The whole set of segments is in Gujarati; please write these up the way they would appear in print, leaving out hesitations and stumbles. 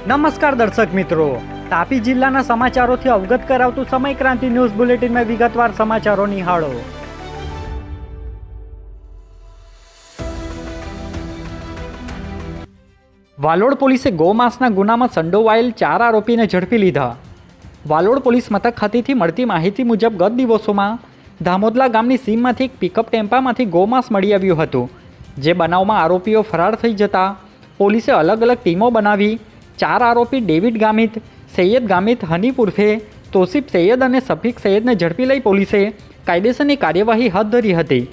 નમસ્કાર દર્શક મિત્રો, તાપી જિલ્લાના સમાચારોથી અવગત કરાવતું સમય ક્રાંતિ ન્યૂઝ બુલેટિનમાં વિગતવાર સમાચારો નિહાળો. વાલોડ પોલીસે ગૌમાંસના ગુનામાં સંડોવાયેલ 4 આરોપીને ઝડપી લીધા. વાલોડ પોલીસ મથક ખાતેથી મળતી માહિતી મુજબ ગત દિવસોમાં ધામોદલા ગામની સીમમાંથી એક પિકઅપ ટેમ્પામાંથી ગૌમાંસ મળી આવ્યું હતું. જે બનાવમાં આરોપીઓ ફરાર થઈ જતા પોલીસે અલગ અલગ ટીમો બનાવી 4 આરોપી ડેવિડ ગામિત, સૈયદ ગામિત, હનીફ ઉર્ફે તોસીફ સૈયદ અને સફીક સૈયદને ઝડપી લઈ પોલીસે કાયદેસરની કાર્યવાહી હાથ ધરી હતી.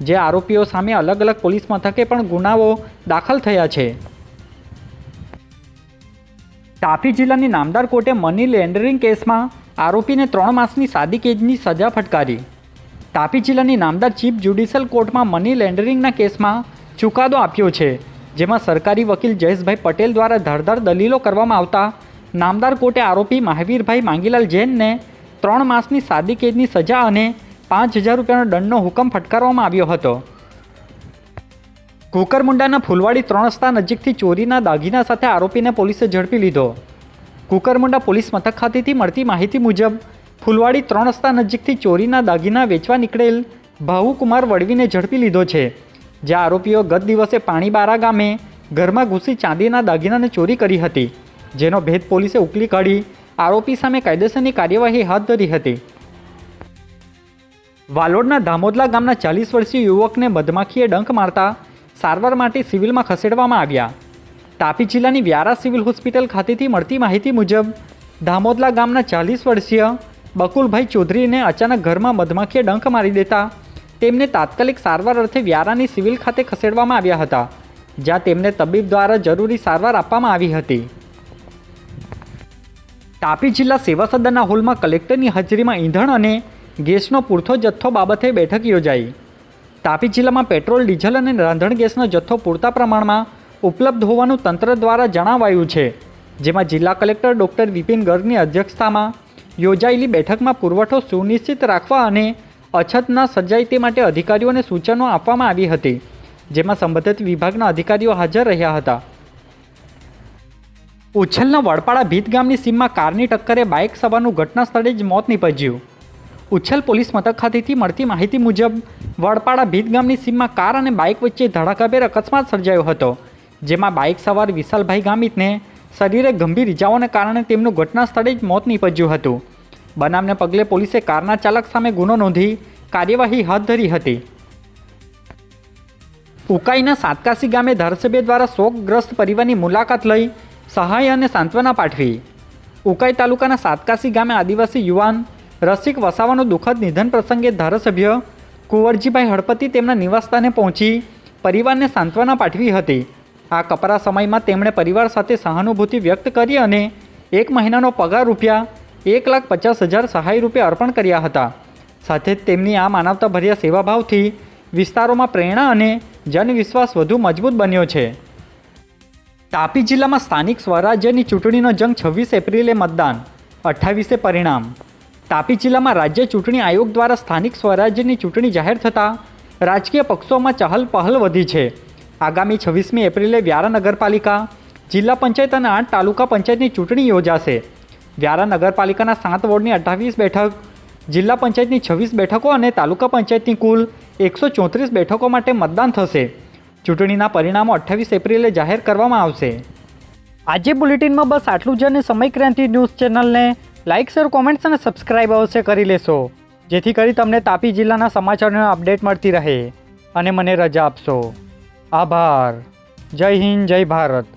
જે આરોપીઓ સામે અલગ અલગ પોલીસ મથકે પણ ગુનાઓ દાખલ થયા છે. તાપી જિલ્લાની નામદાર કોર્ટે મની લોન્ડરિંગ કેસમાં આરોપીને 3 માસની સાદી કેદની સજા ફટકારી. તાપી જિલ્લાની નામદાર ચીફ જ્યુડિશિયલ કોર્ટમાં મની લોન્ડરિંગના કેસમાં ચુકાદો આપ્યો છે. જેમાં સરકારી વકીલ જયેશભાઈ પટેલ દ્વારા ધારદાર દલીલો કરવામાં આવતા નામદાર કોર્ટે આરોપી મહાવીરભાઈ માંગીલાલ જૈનને 3 માસની સાદી કેદની સજા અને 5,000 રૂપિયાનો દંડનો હુકમ ફટકારવામાં આવ્યો હતો. કુકરમુંડાના ફૂલવાડી 3 રસ્તા નજીકથી ચોરીના દાગીના સાથે આરોપીને પોલીસે ઝડપી લીધો. કુકરમુંડા પોલીસ મથક ખાતેથી મળતી માહિતી મુજબ ફૂલવાડી 3 રસ્તા નજીકથી ચોરીના દાગીના વેચવા નીકળેલ ભાવુકુમાર વડવીને ઝડપી લીધો છે. જે આરોપીઓ ગત દિવસે પાણીબારા ગામે ઘરમાં ઘૂસી ચાંદીના દાગીનાને ચોરી કરી હતી. જેનો ભેદ પોલીસે ઉકલી કાઢી આરોપી સામે કાયદેસરની કાર્યવાહી હાથ ધરી હતી. વાલોડના ધામોદલા ગામના 40 વર્ષીય યુવકને મધમાખીએ ડંખ મારતા સારવાર માટે સિવિલમાં ખસેડવામાં આવ્યા. તાપી જિલ્લાની વ્યારા સિવિલ હોસ્પિટલ ખાતેથી મળતી માહિતી મુજબ ધામોદલા ગામના 40 વર્ષીય બકુલભાઈ ચૌધરીને અચાનક ઘરમાં મધમાખીએ ડંખ મારી દેતા તેમને તાત્કાલિક સારવાર અર્થે વ્યારાની સિવિલ ખાતે ખસેડવામાં આવ્યા હતા. જ્યાં તેમને તબીબ દ્વારા જરૂરી સારવાર આપવામાં આવી હતી. તાપી જિલ્લા સેવા સદનના હોલમાં કલેક્ટરની હાજરીમાં ઈંધણ અને ગેસનો પૂરતો જથ્થો બાબતે બેઠક યોજાઈ. તાપી જિલ્લામાં પેટ્રોલ, ડીઝલ અને રાંધણ ગેસનો જથ્થો પૂરતા પ્રમાણમાં ઉપલબ્ધ હોવાનું તંત્ર દ્વારા જણાવાયું છે. જેમાં જિલ્લા કલેક્ટર ડૉક્ટર વિપિન ગર્ગની અધ્યક્ષતામાં યોજાયેલી બેઠકમાં પુરવઠો સુનિશ્ચિત રાખવા અને અછત ન સર્જાય તે માટે અધિકારીઓને સૂચનો આપવામાં આવી હતી. જેમાં સંબંધિત વિભાગના અધિકારીઓ હાજર રહ્યા હતા. ઉચ્છલના વડપાડા ભીત ગામની સીમમાં કારની ટક્કરે બાઇક સવારનું ઘટના સ્થળે જ મોત નીપજ્યું. ઉચ્છલ પોલીસ મથક ખાતેથી મળતી માહિતી મુજબ વડપાડા ભીત ગામની સીમમાં કાર અને બાઇક વચ્ચે ધડાકાભેર અકસ્માત સર્જાયો હતો. જેમાં બાઇક સવાર વિશાલભાઈ ગામિતને શરીરે ગંભીર ઇજાઓને કારણે તેમનું ઘટના સ્થળે જ મોત નીપજ્યું હતું. બનાવને પગલે પોલીસે કારના ચાલક સામે ગુનો નોંધી કાર્યવાહી હાથ ધરી હતી. ઉકાઈના સાતકાસી ગામે ધારાસભ્ય દ્વારા શોકગ્રસ્ત પરિવારની મુલાકાત લઈ સહાય અને સાંત્વના પાઠવી. ઉકાઈ તાલુકાના સાતકાસી ગામે આદિવાસી યુવાન રસિક વસાવાનું દુઃખદ નિધન પ્રસંગે ધારાસભ્ય કુંવરજીભાઈ હળપતિ તેમના નિવાસસ્થાને પહોંચી પરિવારને સાંત્વના પાઠવી હતી. આ કપરા સમયમાં તેમણે પરિવાર સાથે સહાનુભૂતિ વ્યક્ત કરી અને 1 મહિનાનો પગાર રૂપિયા 1,50,000 સહાય રૂપે અર્પણ કર્યા હતા. સાથે જ તેમની આ માનવતાભર્યા સેવાભાવથી વિસ્તારોમાં પ્રેરણા અને જનવિશ્વાસ વધુ મજબૂત બન્યો છે. તાપી જિલ્લામાં સ્થાનિક સ્વરાજ્યની ચૂંટણીનો જંગ 26 એપ્રિલે મતદાન, 28 પરિણામ. તાપી જિલ્લામાં રાજ્ય ચૂંટણી આયોગ દ્વારા સ્થાનિક સ્વરાજ્યની ચૂંટણી જાહેર થતાં રાજકીય પક્ષોમાં ચહલ પહલ વધી છે. આગામી 26મી એપ્રિલે વ્યારા નગરપાલિકા, જિલ્લા પંચાયત અને 8 તાલુકા પંચાયતની ચૂંટણી યોજાશે. વ્યારા નગરપાલિકાના 7 વોર્ડની 28 બેઠક, જિલ્લા પંચાયતની 26 બેઠકો અને તાલુકા પંચાયતની કુલ 134 બેઠકો માટે મતદાન થશે. ચૂંટણીના પરિણામો 28 એપ્રિલે જાહેર કરવામાં આવશે. આજે બુલેટિનમાં બસ આટલું જ અને સમય ક્રાંતિ ન્યૂઝ ચેનલને લાઇક, શેર, કોમેન્ટ્સ અને સબસ્ક્રાઇબ અવશ્ય કરી લેશો. જેથી કરી તમને તાપી જિલ્લાના સમાચારોનો અપડેટ મળતી રહે અને મને રજા આપશો. આભાર. જય હિન્દ, જય ભારત.